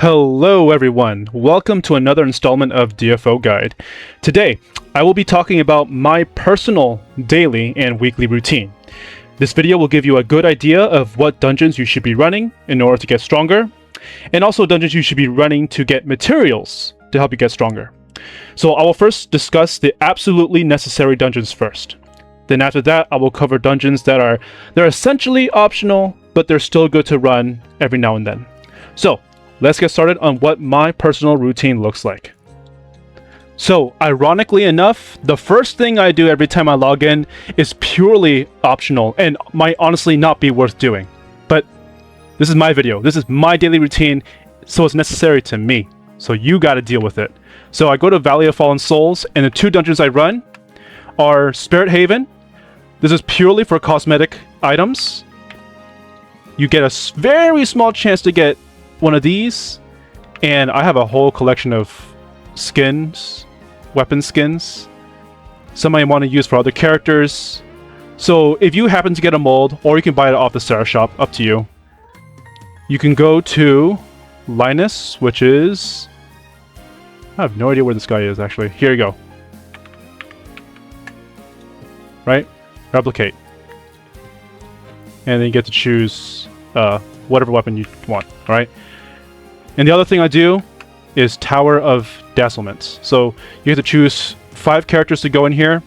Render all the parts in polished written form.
Hello everyone, welcome to another installment of DFO Guide. Today, I will be talking about my personal daily and weekly routine. This video will give you a good idea of what dungeons you should be running in order to get stronger, and also dungeons you should be running to get materials to help you get stronger. So I will first discuss the absolutely necessary dungeons first. Then after that, I will cover dungeons they're essentially optional, but they're still good to run every now and then. So, let's get started on what my personal routine looks like. So, ironically enough, the first thing I do every time I log in is purely optional and might honestly not be worth doing. But this is my video, this is my daily routine, so it's necessary to me. So you gotta deal with it. So I go to Valley of Fallen Souls, and the two dungeons I run are Spirit Haven. This is purely for cosmetic items. You get a very small chance to get one of these, and I have a whole collection of skins, weapon skins. Some I want to use for other characters. So if you happen to get a mold, or you can buy it off the Sarah shop, up to you. You can go to Linus, which is... I have no idea where this guy is actually. Here you go. Right? Replicate. And then you get to choose whatever weapon you want, alright? And the other thing I do is Tower of Dazzlement. So you have to choose 5 characters to go in here.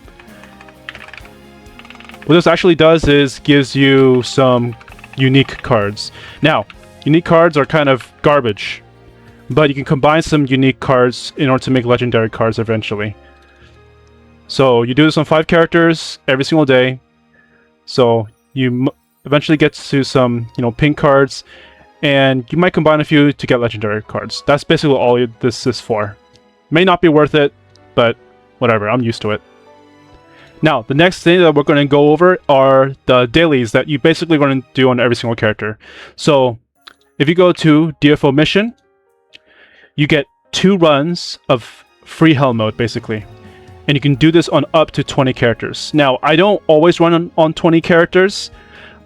What this actually does is gives you some unique cards. Now, unique cards are kind of garbage, but you can combine some unique cards in order to make legendary cards eventually. So you do this on 5 characters every single day. So you eventually get to some, pink cards, and you might combine a few to get legendary cards. That's basically all this is for. May not be worth it, but whatever, I'm used to it. Now, the next thing that we're going to go over are the dailies that you basically going to do on every single character. So, if you go to DFO mission, you get 2 runs of free hell mode, basically. And you can do this on up to 20 characters. Now, I don't always run on 20 characters.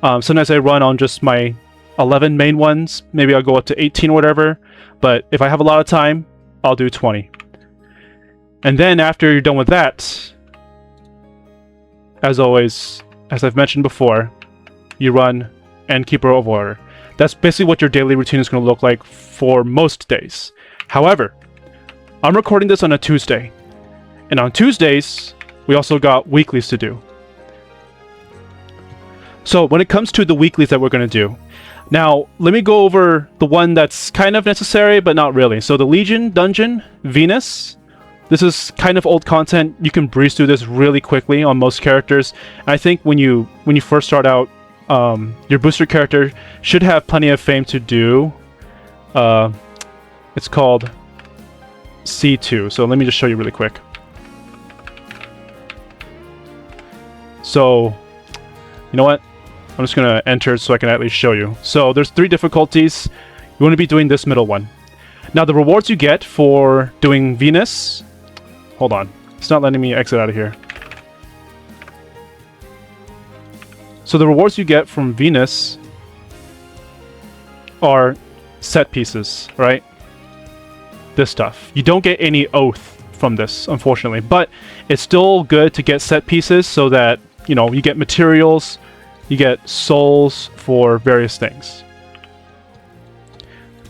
Sometimes I run on just my 11 main ones. Maybe I'll go up to 18 or whatever. But if I have a lot of time, I'll do 20. And then after you're done with that, as always, as I've mentioned before, you run Endkeeper of Order. That's basically what your daily routine is going to look like for most days. However, I'm recording this on a Tuesday. And on Tuesdays, we also got weeklies to do. So when it comes to the weeklies that we're going to do, now let me go over the one that's kind of necessary, but not really. So the Legion Dungeon, Venus. This is kind of old content. You can breeze through this really quickly on most characters. And I think when you first start out, your booster character should have plenty of fame to do. It's called C2. So let me just show you really quick. So, you know what? I'm just going to enter so I can at least show you. So there's 3 difficulties. You want to be doing this middle one. Now the rewards you get for doing Venus... Hold on. It's not letting me exit out of here. So the rewards you get from Venus are set pieces, right? This stuff. You don't get any oath from this, unfortunately. But it's still good to get set pieces so that, you get materials, you get souls for various things.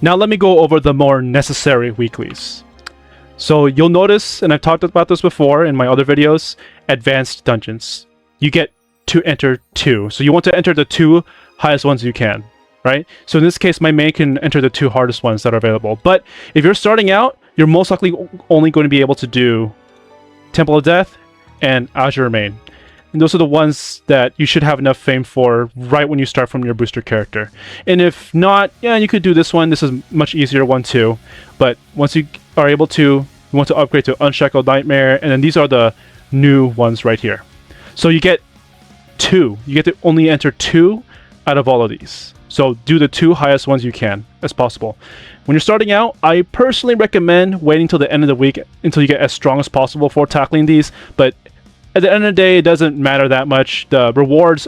Now let me go over the more necessary weeklies. So you'll notice, and I've talked about this before in my other videos, advanced dungeons. You get to enter 2. So you want to enter the 2 highest ones you can, right? So in this case, my main can enter the 2 hardest ones that are available. But if you're starting out, you're most likely only going to be able to do Temple of Death and Azure Main. And those are the ones that you should have enough fame for right when you start from your booster character. And if not, yeah, you could do this one. This is a much easier one too. But once you are able to, you want to upgrade to Unshackled Nightmare, and then these are the new ones right here. So you get 2. You get to only enter 2 out of all of these. So do the 2 highest ones you can as possible. When you're starting out, I personally recommend waiting till the end of the week until you get as strong as possible for tackling these. But at the end of the day, it doesn't matter that much. The rewards,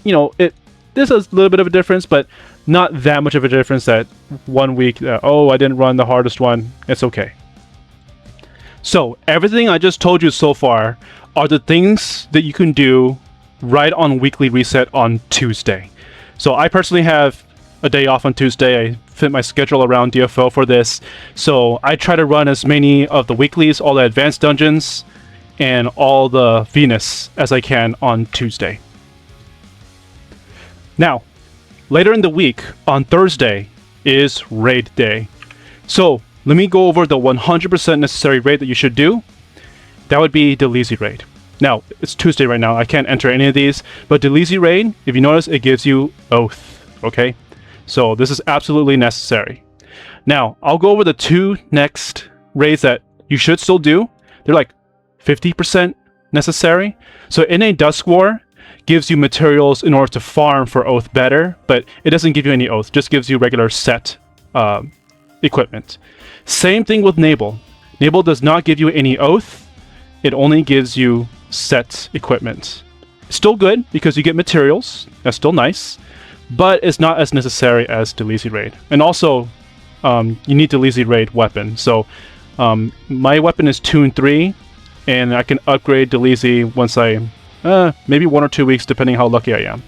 there's a little bit of a difference, but not that much of a difference that 1 week, oh, I didn't run the hardest one. It's okay. So everything I just told you so far are the things that you can do right on weekly reset on Tuesday. So I personally have a day off on Tuesday. I fit my schedule around DFO for this. So I try to run as many of the weeklies, all the advanced dungeons, and all the Venus as I can on Tuesday. Now, later in the week, on Thursday, is raid day. So let me go over the 100% necessary raid that you should do. That would be the Dailies raid. Now, it's Tuesday right now. I can't enter any of these, but the Dailies raid, if you notice, it gives you Oath, okay? So this is absolutely necessary. Now, I'll go over the 2 next raids that you should still do. They're like 50% necessary. So NA Dusk War gives you materials in order to farm for Oath better, but it doesn't give you any Oath, just gives you regular set equipment. Same thing with Nabal. Nabal does not give you any Oath, it only gives you set equipment. Still good because you get materials, that's still nice, but it's not as necessary as Dailies raid. And also, you need Dailies raid weapon. So my weapon is 2 and 3, and I can upgrade Dailies once I maybe 1 or 2 weeks, depending how lucky I am.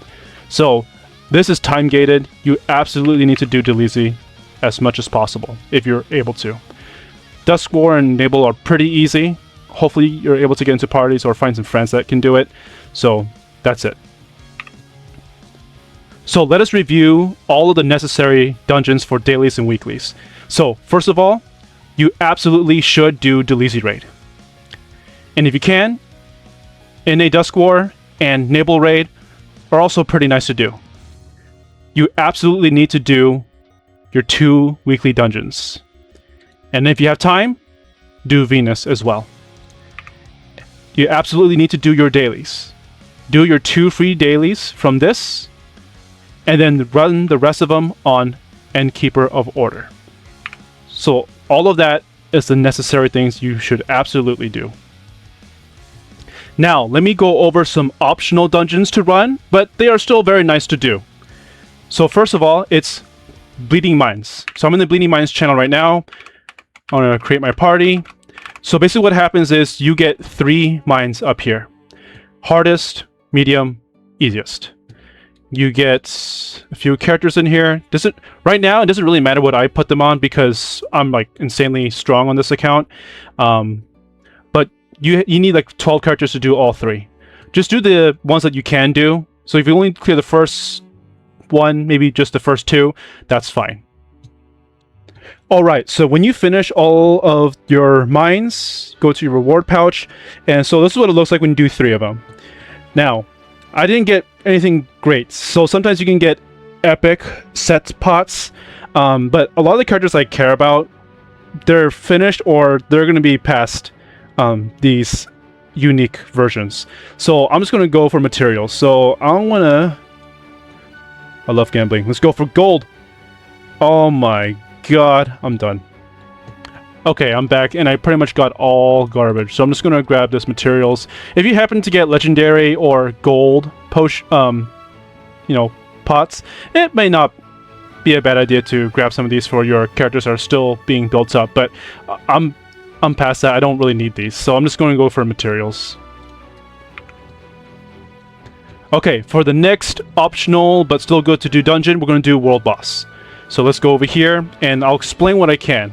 So this is time gated. You absolutely need to do Dailies as much as possible if you're able to. Dusk War and Nabal are pretty easy. Hopefully you're able to get into parties or find some friends that can do it. So that's it. So let us review all of the necessary dungeons for dailies and weeklies. So first of all, you absolutely should do Dailies raid. And if you can, NA Dusk War and Nabal raid are also pretty nice to do. You absolutely need to do your 2 weekly dungeons. And if you have time, do Venus as well. You absolutely need to do your dailies. Do your 2 free dailies from this, and then run the rest of them on Endkeeper of Order. So all of that is the necessary things you should absolutely do. Now, let me go over some optional dungeons to run, but they are still very nice to do. So first of all, it's Bleeding Mines. So I'm in the Bleeding Mines channel right now. I'm going to create my party. So basically what happens is you get 3 mines up here. Hardest, medium, easiest. You get a few characters in here. Right now, it doesn't really matter what I put them on because I'm like insanely strong on this account. But you need like 12 characters to do all 3. Just do the ones that you can do. So if you only clear the first one, maybe just the first 2, that's fine. Alright, so when you finish all of your mines, go to your reward pouch, and so this is what it looks like when you do 3 of them. Now, I didn't get anything great, so sometimes you can get epic set pots, but a lot of the characters I care about, they're finished or they're going to be past these unique versions. So I'm just going to go for materials. So I love gambling. Let's go for gold. Oh my god, I'm done. Okay, I'm back, and I pretty much got all garbage. So I'm just gonna grab this materials. If you happen to get legendary or gold potion, pots, it may not be a bad idea to grab some of these for your characters that are still being built up. But I'm past that. I don't really need these, so I'm just going to go for materials. Okay, for the next optional but still good to do dungeon, we're going to do World Boss. So let's go over here, and I'll explain what I can.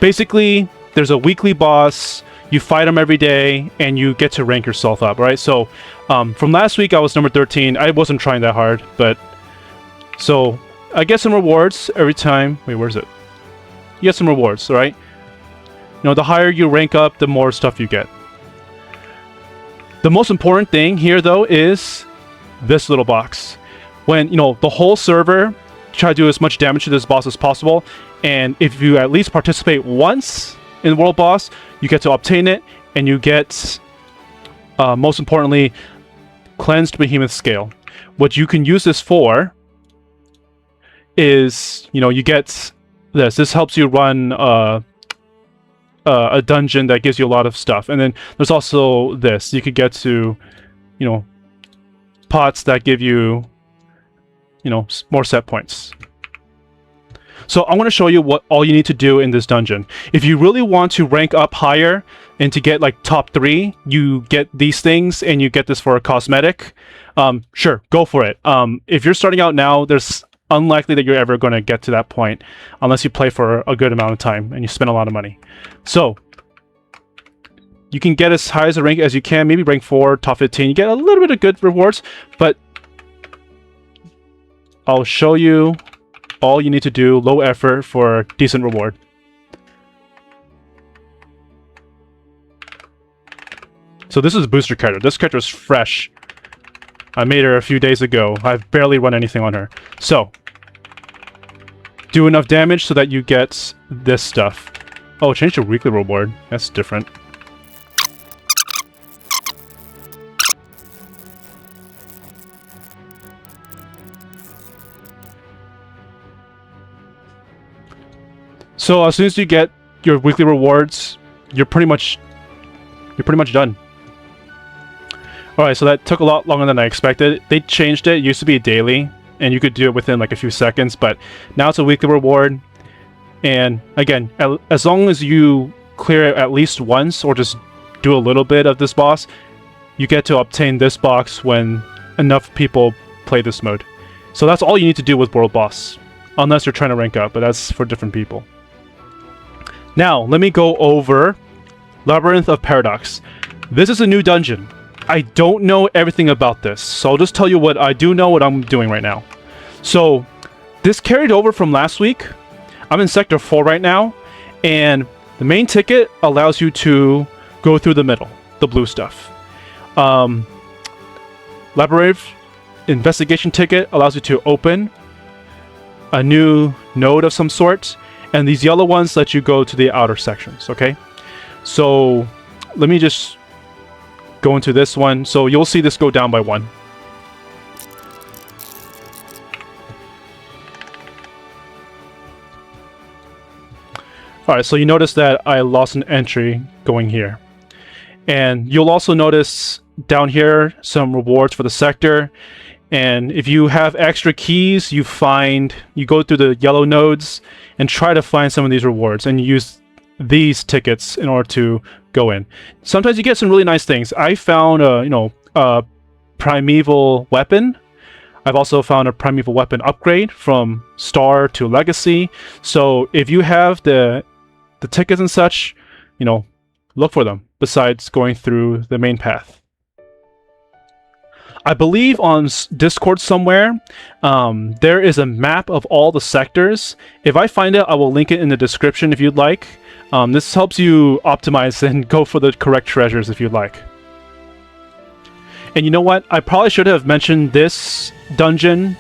Basically, there's a weekly boss, you fight him every day, and you get to rank yourself up, right? So, from last week, I was number 13. I wasn't trying that hard, but... So, I get some rewards every time... Wait, where is it? You get some rewards, right? You know, the higher you rank up, the more stuff you get. The most important thing here, though, is this little box. When, the whole server try to do as much damage to this boss as possible, and if you at least participate once in World Boss, you get to obtain it, and you get, most importantly, Cleansed Behemoth Scale. What you can use this for is, you get this. This helps you run a dungeon that gives you a lot of stuff. And then there's also this. You could get to, pots that give you, more set points. So I'm going to show you what all you need to do in this dungeon. If you really want to rank up higher and to get like top 3, you get these things and you get this for a cosmetic. Sure, go for it. If you're starting out now, there's unlikely that you're ever going to get to that point unless you play for a good amount of time and you spend a lot of money. So you can get as high as a rank as you can, maybe rank 4, top 15. You get a little bit of good rewards, but I'll show you all you need to do, low effort for decent reward. So this is a booster character. This character is fresh. I made her a few days ago. I've barely run anything on her. So, do enough damage so that you get this stuff. Oh, change to weekly reward. That's different. So as soon as you get your weekly rewards, you're pretty much done. Alright, so that took a lot longer than I expected. They changed it. It used to be a daily, and you could do it within like a few seconds, but now it's a weekly reward. And again, as long as you clear it at least once, or just do a little bit of this boss, you get to obtain this box when enough people play this mode. So that's all you need to do with World Boss, unless you're trying to rank up, but that's for different people. Now, let me go over Labyrinth of Paradox. This is a new dungeon. I don't know everything about this, so I'll just tell you what I do know, what I'm doing right now. So, this carried over from last week. I'm in Sector 4 right now, and the main ticket allows you to go through the middle, the blue stuff. Labyrinth Investigation ticket allows you to open a new node of some sort, and these yellow ones let you go to the outer sections, okay? So, let me just go into this one. So, you'll see this go down by 1. Alright, so you notice that I lost an entry going here. And you'll also notice down here some rewards for the sector. And if you have extra keys, you go through the yellow nodes and try to find some of these rewards, and you use these tickets in order to go in. Sometimes you get some really nice things. I found a primeval weapon. I've also found a primeval weapon upgrade from Star to Legacy. So if you have the tickets and such, look for them besides going through the main path. I believe on Discord somewhere, there is a map of all the sectors. If I find it, I will link it in the description if you'd like. This helps you optimize and go for the correct treasures if you'd like. And you know what? I probably should have mentioned this dungeon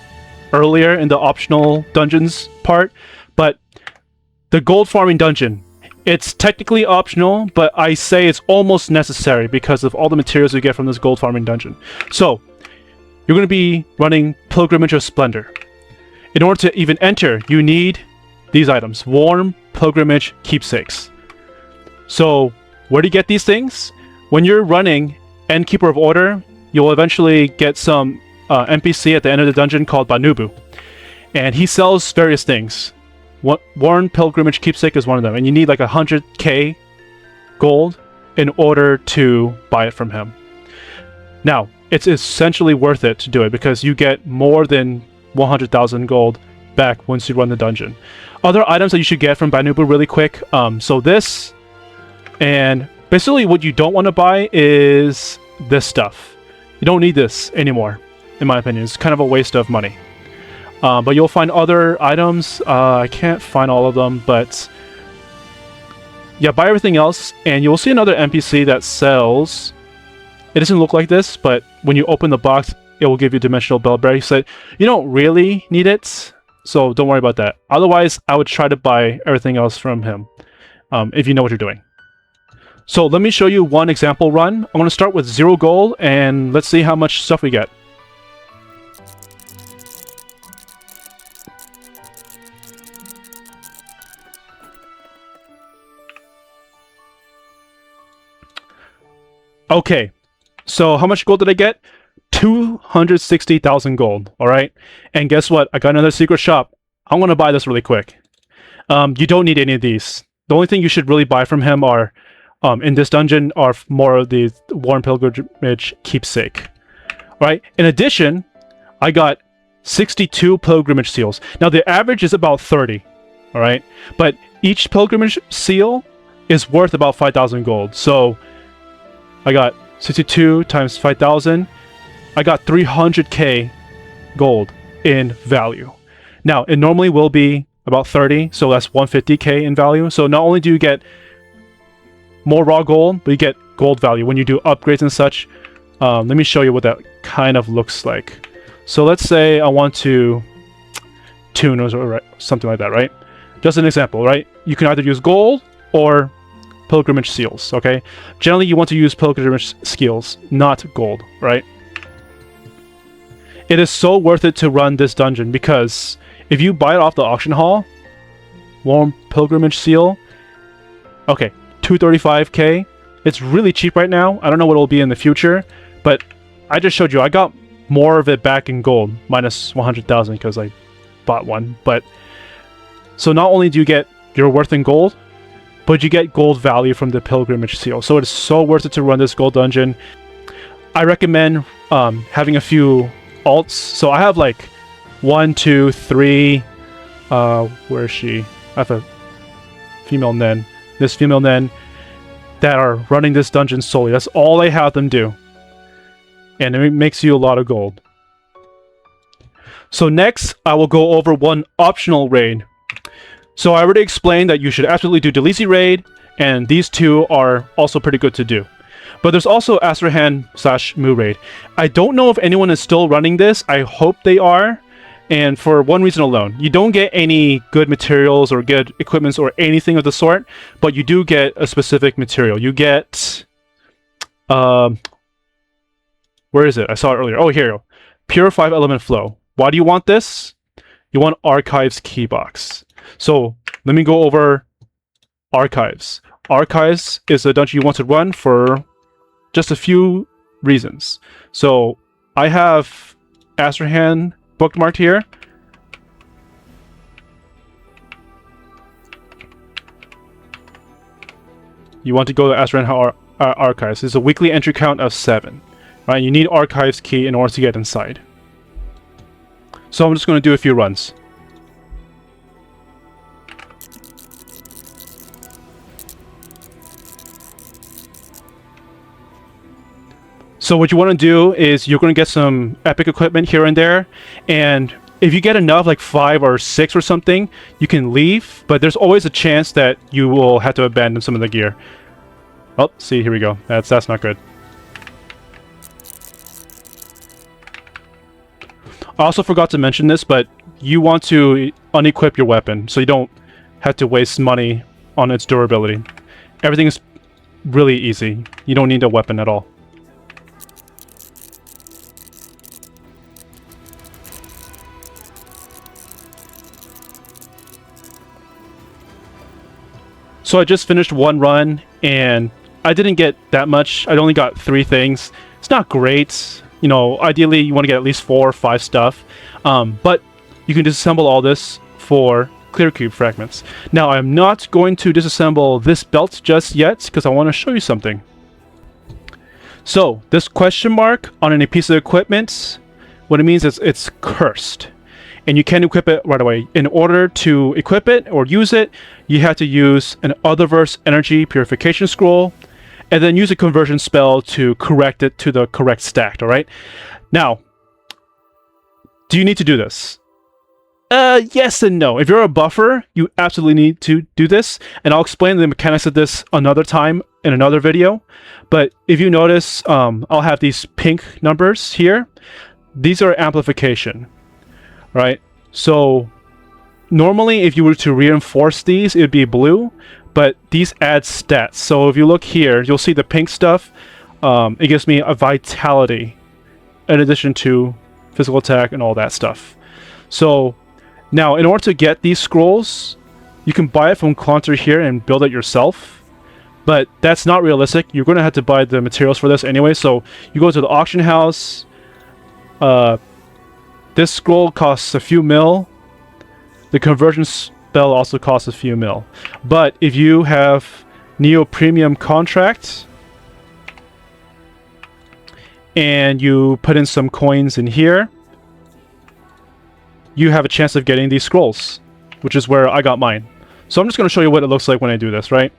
earlier in the optional dungeons part, but the gold farming dungeon, it's technically optional, but I say it's almost necessary because of all the materials you get from this gold farming dungeon. So, you're going to be running Pilgrimage of Splendor. In order to even enter, you need these items. Warm Pilgrimage Keepsakes. So, where do you get these things? When you're running Endkeeper of Order, you'll eventually get some NPC at the end of the dungeon called Banubu. And he sells various things. Warm Pilgrimage Keepsake is one of them. And you need like 100k gold in order to buy it from him. Now, it's essentially worth it to do it because you get more than 100,000 gold back once you run the dungeon. Other items that you should get from Banubu really quick. So this, and basically what you don't want to buy is this stuff. You don't need this anymore, in my opinion. It's kind of a waste of money. But you'll find other items. I can't find all of them, but yeah, buy everything else, and you'll see another NPC that sells. It doesn't look like this, but when you open the box, it will give you Dimensional Bellberry. He said, you don't really need it, so don't worry about that. Otherwise, I would try to buy everything else from him, if you know what you're doing. So let me show you one example run. I'm going to start with 0 gold, and let's see how much stuff we get. Okay, so how much gold did I get? 260,000 gold, alright? And guess what? I got another secret shop. I'm going to buy this really quick. You don't need any of these. The only thing you should really buy from him are, in this dungeon, are more of the Worn Pilgrimage keepsake. Right? In addition, I got 62 pilgrimage seals. Now the average is about 30, all right? But each pilgrimage seal is worth about 5,000 gold. So I got 62 times 5,000. I got 300k gold in value. Now it normally will be about 30, so that's 150k in value. So not only do you get more raw gold, but you get gold value when you do upgrades and such. Let me show you what that kind of looks like. So let's say I want to tune or something like that, right? Just an example, right? You can either use gold or pilgrimage seals, okay? Generally, you want to use pilgrimage seals, not gold, right? It is so worth it to run this dungeon because if you buy it off the auction hall, Worn Pilgrimage Seal, okay, 235k. It's really cheap right now. I don't know what it'll be in the future, but I just showed you I got more of it back in gold, minus 100,000 because I bought one. But so not only do you get your worth in gold, but you get gold value from the pilgrimage seal. So it's so worth it to run this gold dungeon. I recommend having a few alts. So I have like 1, 2, 3. Where is she? I have a female Nen. This female Nen that are running this dungeon solely. That's all I have them do. And it makes you a lot of gold. So next, I will go over one optional raid. So I already explained that you should absolutely do Dailies raid, and these two are also pretty good to do. But there's also Asharan / Mu raid. I don't know if anyone is still running this. I hope they are. And for one reason alone, you don't get any good materials or good equipments or anything of the sort, but you do get a specific material. You get... where is it? I saw it earlier. Oh, here. Pure 5-element flow. Why do you want this? You want Archives Keybox. So let me go over Archives. Archives is a dungeon you want to run for just a few reasons. So I have Asharan bookmarked here. You want to go to Asharan Archives. It's a weekly entry count of 7. Right? You need Archives key in order to get inside. So I'm just going to do a few runs. So what you want to do is you're going to get some epic equipment here and there, and if you get enough, like 5 or 6 or something, you can leave, but there's always a chance that you will have to abandon some of the gear. Oh, see, here we go. That's not good. I also forgot to mention this, but you want to unequip your weapon so you don't have to waste money on its durability. Everything is really easy. You don't need a weapon at all. So I just finished one run, and I didn't get that much. I only got 3 things. It's not great. You know, ideally you want to get at least 4 or 5 stuff. But you can disassemble all this for clear cube fragments. Now, I'm not going to disassemble this belt just yet, because I want to show you something. So, this question mark on any piece of equipment, what it means is it's cursed. And you can't equip it right away. In order to equip it or use it, you have to use an Otherverse Energy Purification Scroll, and then use a conversion spell to correct it to the correct stack, alright? Now, do you need to do this? Yes and no. If you're a buffer, you absolutely need to do this, and I'll explain the mechanics of this another time in another video. But if you notice, I'll have these pink numbers here. These are amplification. Right? So normally if you were to reinforce these, it would be blue, but these add stats. So if you look here, you'll see the pink stuff. It gives me a vitality in addition to physical attack and all that stuff. So now in order to get these scrolls, you can buy it from Clonter here and build it yourself, but that's not realistic. You're going to have to buy the materials for this anyway. So you go to the auction house. This scroll costs a few mil. The conversion that'll also cost a few mil. But if you have Neo Premium contract and you put in some coins in here, you have a chance of getting these scrolls, which is where I got mine. So I'm just going to show you what it looks like when I do this, right?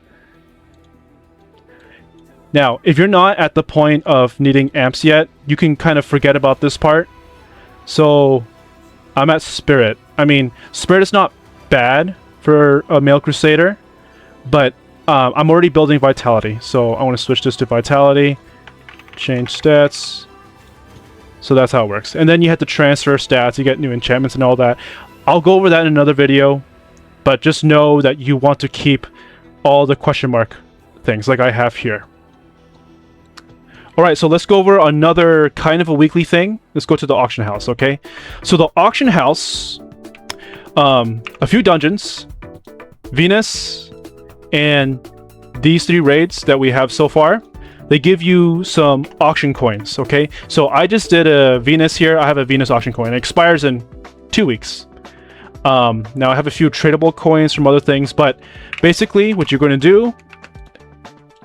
Now, if you're not at the point of needing amps yet, you can kind of forget about this part. So I'm at Spirit. I mean, Spirit is not bad for a male Crusader, but I'm already building Vitality. So I want to switch this to Vitality, change stats. So that's how it works. And then you have to transfer stats, you get new enchantments and all that. I'll go over that in another video, but just know that you want to keep all the question mark things like I have here. Alright, so let's go over another kind of a weekly thing. Let's go to the auction house, okay? So the auction house, a few dungeons, Venus, and these 3 raids that we have so far, they give you some auction coins, okay? So I just did a Venus here. I have a Venus auction coin. It expires in 2 weeks. Now I have a few tradable coins from other things, but basically what you're going to do,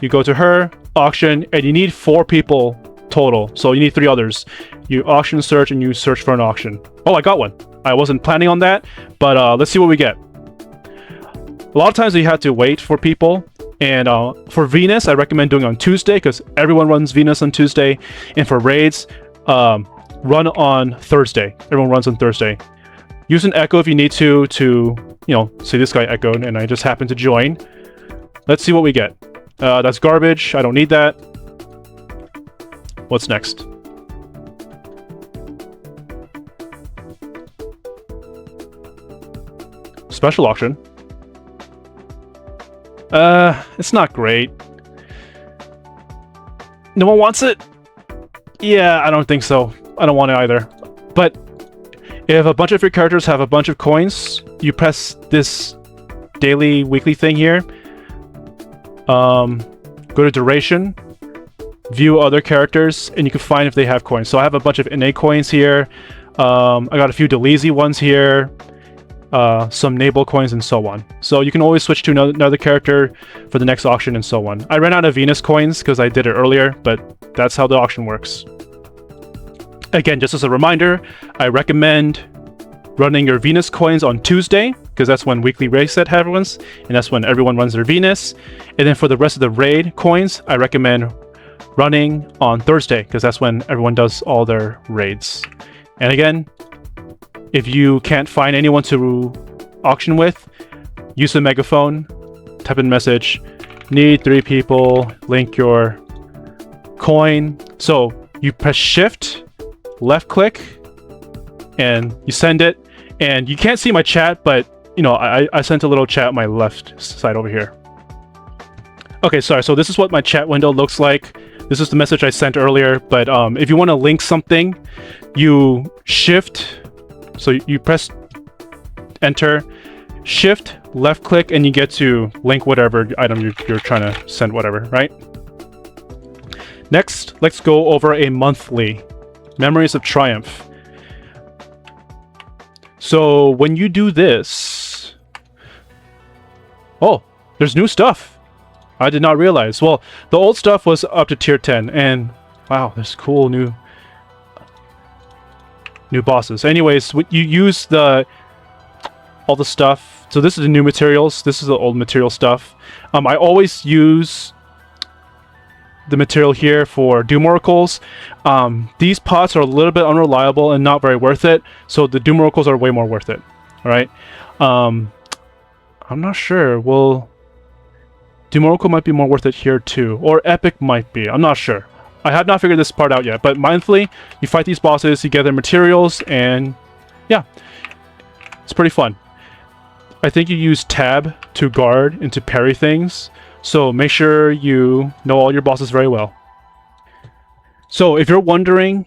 you go to her, auction, and you need 4 people total. So you need 3 others. You auction search and you search for an auction. Oh, I got one. I wasn't planning on that, but let's see what we get. A lot of times you have to wait for people, and for Venus, I recommend doing on Tuesday because everyone runs Venus on Tuesday, and for raids, run on Thursday. Everyone runs on Thursday. Use an echo if you need to, you know, see this guy echoed, and I just happened to join. Let's see what we get. That's garbage. I don't need that. What's next? Special auction. It's not great. No one wants it? Yeah, I don't think so. I don't want it either. But if a bunch of your characters have a bunch of coins, you press this daily, weekly thing here. Go to duration, view other characters, and you can find if they have coins. So I have a bunch of innate coins here. I got a few Dailies ones here. Some Nabal coins and so on. So you can always switch to another character for the next auction and so on. I ran out of Venus coins because I did it earlier, but that's how the auction works. Again, just as a reminder, I recommend running your Venus coins on Tuesday because that's when weekly raid set happens, and that's when everyone runs their Venus. And then for the rest of the raid coins, I recommend running on Thursday because that's when everyone does all their raids. And again, if you can't find anyone to auction with, use the megaphone, type in message, need 3 people, link your coin. So you press shift, left click, and you send it. And you can't see my chat, but you know, I sent a little chat on my left side over here. Okay, sorry, so this is what my chat window looks like. This is the message I sent earlier, but if you want to link something, you shift, so you press enter, shift, left click, and you get to link whatever item you're trying to send, whatever, right? Next, let's go over a monthly. Memories of Triumph. So when you do this... Oh, there's new stuff. I did not realize. Well, the old stuff was up to tier 10, and wow, there's cool new bosses. Anyways, you use all the stuff. So this is the new materials. This is the old material stuff. I always use the material here for Doom Oracles. These pots are a little bit unreliable and not very worth it, so the Doom Oracles are way more worth it. All right. I'm not sure. Well, Doom Oracle might be more worth it here too, or Epic might be. I'm not sure. I have not figured this part out yet, but monthly, you fight these bosses, you get their materials, and yeah, it's pretty fun. I think you use tab to guard and to parry things, so make sure you know all your bosses very well. So if you're wondering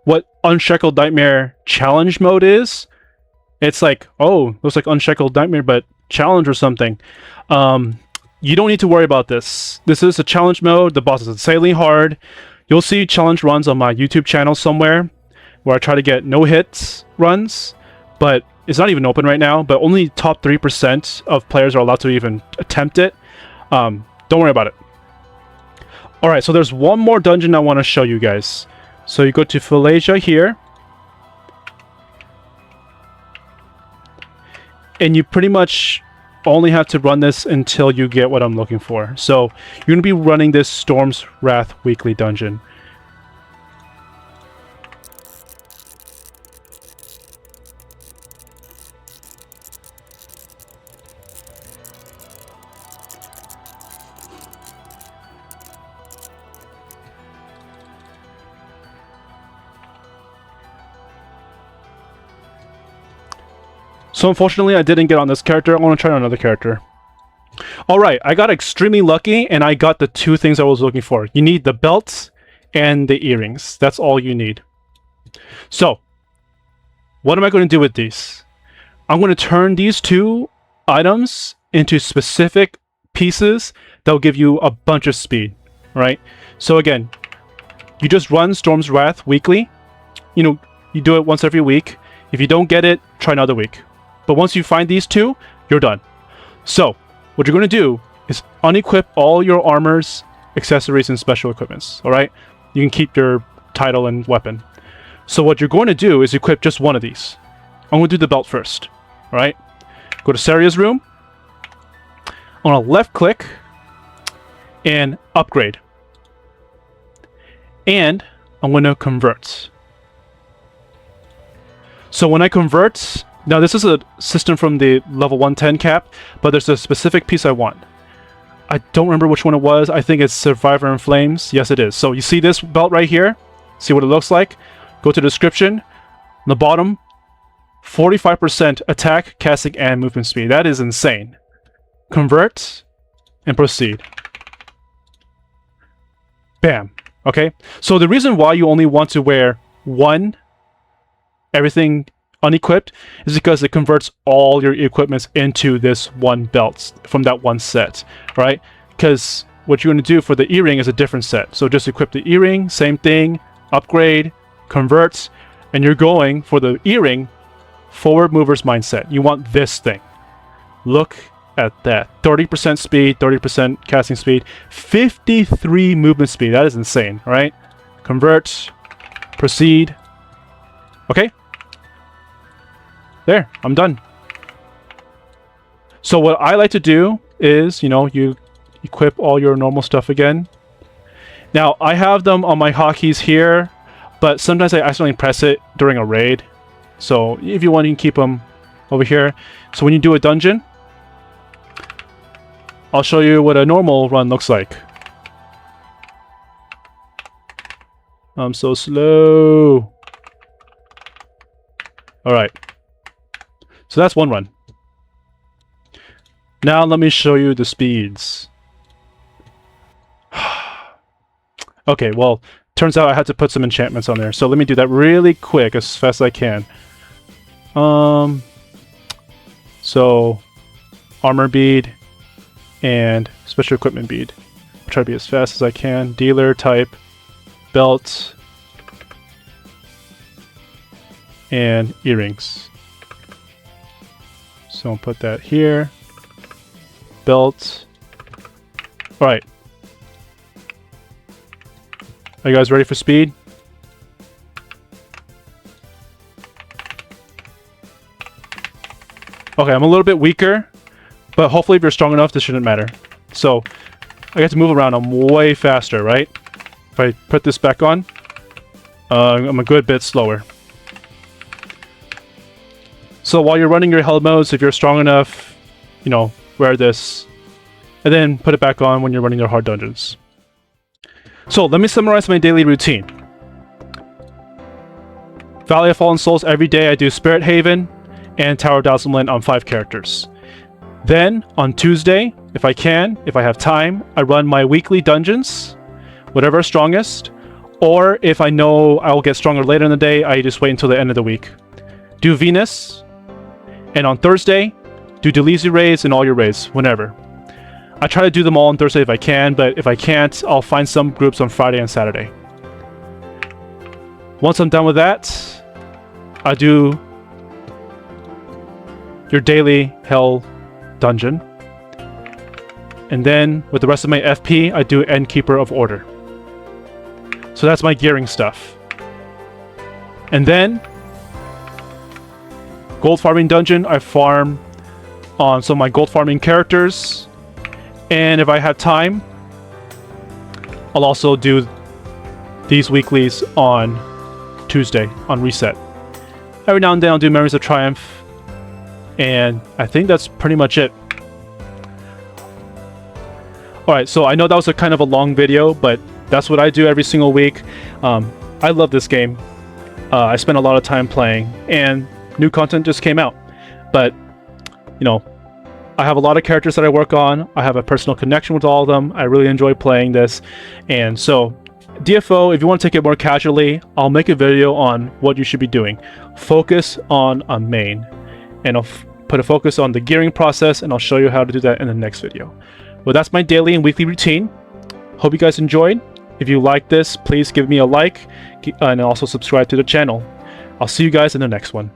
what Unshackled Nightmare challenge mode is, it's like, oh, looks like Unshackled Nightmare, but challenge or something. You don't need to worry about this. This is a challenge mode. The boss is insanely hard. You'll see challenge runs on my YouTube channel somewhere where I try to get no hits runs, but It's not even open right now, but only top 3% of players are allowed to even attempt it. Don't worry about it. Alright, so there's one more dungeon I want to show you guys. So you go to Falacia here. And you pretty much only have to run this until you get what I'm looking for. So you're going to be running this Storm's Wrath weekly dungeon. So unfortunately, I didn't get on this character. I want to try another character. Alright, I got extremely lucky, and I got the two things I was looking for. You need the belts and the earrings. That's all you need. So, what am I going to do with these? I'm going to turn these two items into specific pieces that will give you a bunch of speed. Right? So again, you just run Storm's Wrath weekly. You know, you do it once every week. If you don't get it, try another week. But once you find these two, you're done. So, what you're going to do is unequip all your armors, accessories, and special equipments. Alright? You can keep your title and weapon. So what you're going to do is equip just one of these. I'm going to do the belt first. Alright? Go to Saria's room. I'm going to left click and upgrade. And I'm going to convert. So when I convert, now this is a system from the level 110 cap, but there's a specific piece I want. I don't remember which one it was. I think it's Survivor in Flames. Yes, it is. So you see this belt right here? See what it looks like? Go to the description. On the bottom, 45% attack, casting, and movement speed. That is insane. Convert and proceed. Bam. Okay? So the reason why you only want to wear one everything unequipped is because it converts all your equipments into this one belt from that one set, right? Because what you're going to do for the earring is a different set. So just equip the earring, same thing, upgrade, converts, and you're going for the earring forward mover's mindset. You want this thing. Look at that. 30% speed, 30% casting speed, 53 movement speed. That is insane, right? Convert, proceed. Okay? There, I'm done. So what I like to do is, you know, you equip all your normal stuff again. Now, I have them on my hotkeys here, but sometimes I accidentally press it during a raid. So if you want, you can keep them over here. So when you do a dungeon, I'll show you what a normal run looks like. I'm so slow. Alright. So that's one run. Now let me show you the speeds. Okay, well, turns out I had to put some enchantments on there. So let me do that really quick, as fast as I can. So, armor bead and special equipment bead. I'll try to be as fast as I can. Dealer type, belt, and earrings. So I'll put that here. Belt. Alright. Are you guys ready for speed? Okay, I'm a little bit weaker, but hopefully if you're strong enough, this shouldn't matter. So, I get to move around. I'm way faster, right? If I put this back on, I'm a good bit slower. So while you're running your held modes, if you're strong enough, you know, wear this. And then put it back on when you're running your hard dungeons. So let me summarize my daily routine. Valley of Fallen Souls every day I do Spirit Haven and Tower of Dazzlement on 5 characters. Then on Tuesday, if I have time, I run my weekly dungeons, whatever is strongest. Or if I know I will get stronger later in the day, I just wait until the end of the week. Do Venus. And on Thursday, do Dailies raids and all your raids, whenever. I try to do them all on Thursday if I can, but if I can't, I'll find some groups on Friday and Saturday. Once I'm done with that, I do your daily hell dungeon. And then with the rest of my FP, I do Endkeeper of Order. So that's my gearing stuff. And then gold farming dungeon, I farm on some of my gold farming characters. And if I have time, I'll also do these weeklies on Tuesday on Reset. Every now and then I'll do Memories of Triumph. And I think that's pretty much it. Alright, so I know that was a kind of a long video, but that's what I do every single week. I love this game. I spend a lot of time playing, and new content just came out. But, you know, I have a lot of characters that I work on. I have a personal connection with all of them. I really enjoy playing this. And so, DFO, if you want to take it more casually, I'll make a video on what you should be doing. Focus on a main. And I'll put a focus on the gearing process, and I'll show you how to do that in the next video. Well, that's my daily and weekly routine. Hope you guys enjoyed. If you like this, please give me a like and also subscribe to the channel. I'll see you guys in the next one.